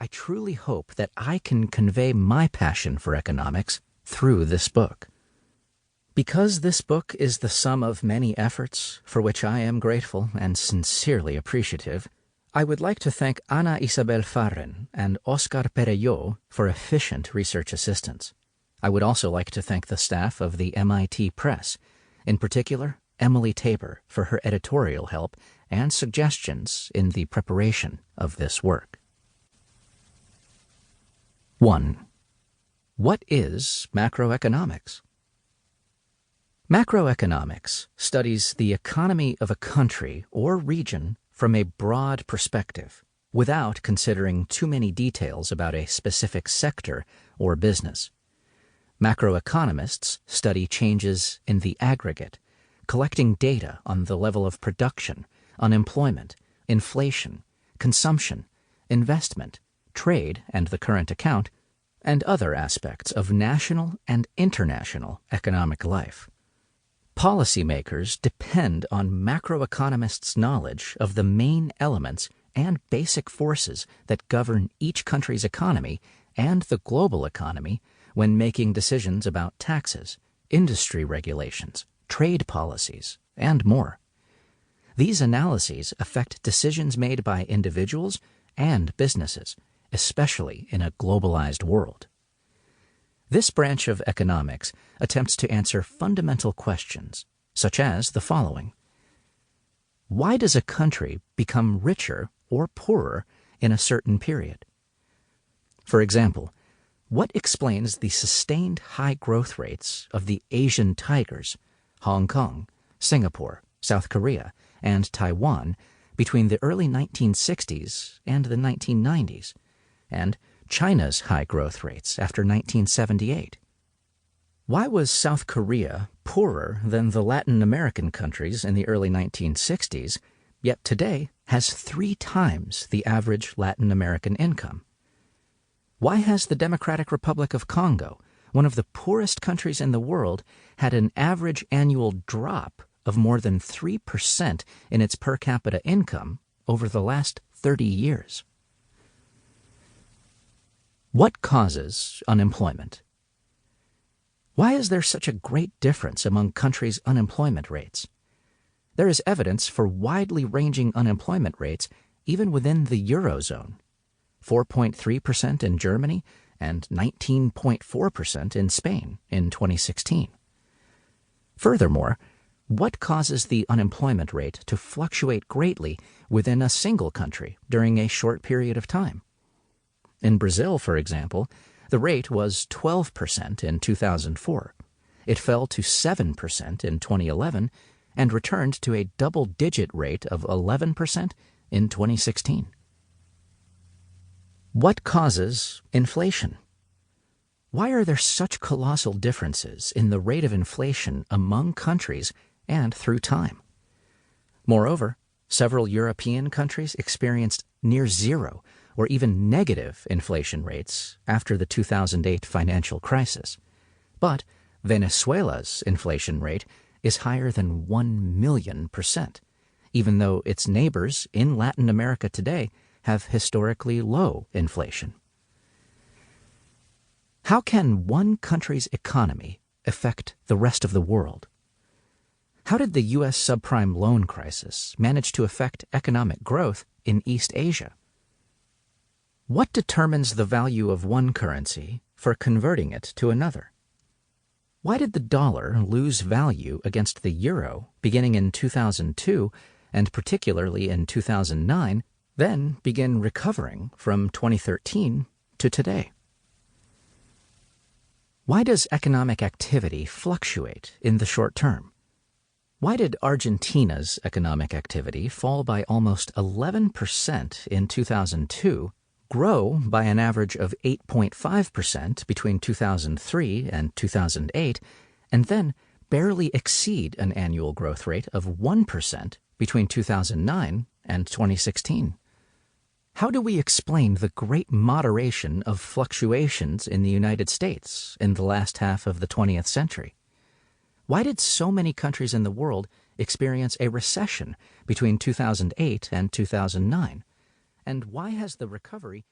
I truly hope that I can convey my passion for economics through this book. Because this book is the sum of many efforts for which I am grateful and sincerely appreciative, I would like to thank Ana Isabel Farren and Oscar Perelló for efficient research assistance. I would also like to thank the staff of the MIT Press, in particular Emily Tabor, for her editorial help and suggestions in the preparation of this work. 1. What is macroeconomics? Macroeconomics studies the economy of a country or region from a broad perspective, without considering too many details about a specific sector or business. Macroeconomists study changes in the aggregate, collecting data on the level of production, unemployment, inflation, consumption, investment, trade and the current account, and other aspects of national and international economic life. Policymakers depend on macroeconomists' knowledge of the main elements and basic forces that govern each country's economy and the global economy when making decisions about taxes, industry regulations, trade policies, and more. These analyses affect decisions made by individuals and businesses, especially in a globalized world. This branch of economics attempts to answer fundamental questions, such as the following. Why does a country become richer or poorer in a certain period? For example, what explains the sustained high growth rates of the Asian tigers, Hong Kong, Singapore, South Korea, and Taiwan between the early 1960s and the 1990s, and China's high growth rates after 1978? Why was South Korea poorer than the Latin American countries in the early 1960s, yet today has 3 times the average Latin American income? Why has the Democratic Republic of Congo, one of the poorest countries in the world, had an average annual drop of more than 3% in its per capita income over the last 30 years? What causes unemployment? Why is there such a great difference among countries' unemployment rates? There is evidence for widely ranging unemployment rates even within the Eurozone, 4.3% in Germany and 19.4% in Spain in 2016. Furthermore, what causes the unemployment rate to fluctuate greatly within a single country during a short period of time? In Brazil, for example, the rate was 12% in 2004. It fell to 7% in 2011 and returned to a double-digit rate of 11% in 2016. What causes inflation? Why are there such colossal differences in the rate of inflation among countries and through time? Moreover, several European countries experienced near zero or even negative inflation rates after the 2008 financial crisis. But Venezuela's inflation rate is higher than 1,000,000%, even though its neighbors in Latin America today have historically low inflation. How can one country's economy affect the rest of the world? How did the U.S. subprime loan crisis manage to affect economic growth in East Asia? What determines the value of one currency for converting it to another? Why did the dollar lose value against the euro beginning in 2002 and particularly in 2009, then begin recovering from 2013 to today? Why does economic activity fluctuate in the short term? Why did Argentina's economic activity fall by almost 11% in 2002, grow by an average of 8.5% between 2003 and 2008, and then barely exceed an annual growth rate of 1% between 2009 and 2016? How do we explain the great moderation of fluctuations in the United States in the last half of the 20th century? Why did so many countries in the world experience a recession between 2008 and 2009? And why has the recovery